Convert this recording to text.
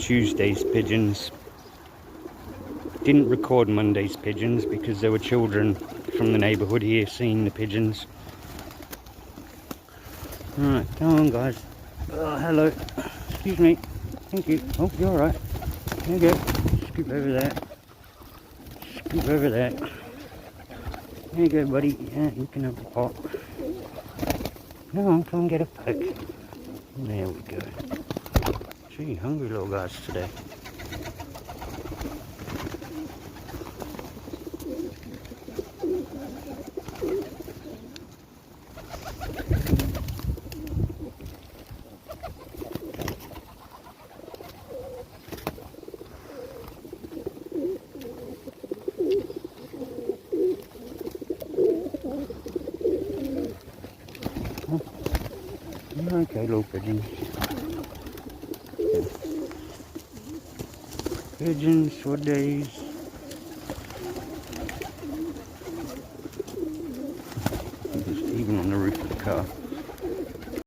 Tuesday's pigeons. Didn't record Monday's pigeons because there were children from the neighbourhood here seeing the pigeons. Alright, come on guys. Oh, hello. Excuse me. Thank you. Oh, you're alright. There you go. Scoop over there. Scoop over there. There you go, buddy. Yeah, you can have the pot. Come on, come and get a poke. There we go. Gee, hungry little guys today. Okay, little pigeons. Pigeons for days. Just even on the roof of the car.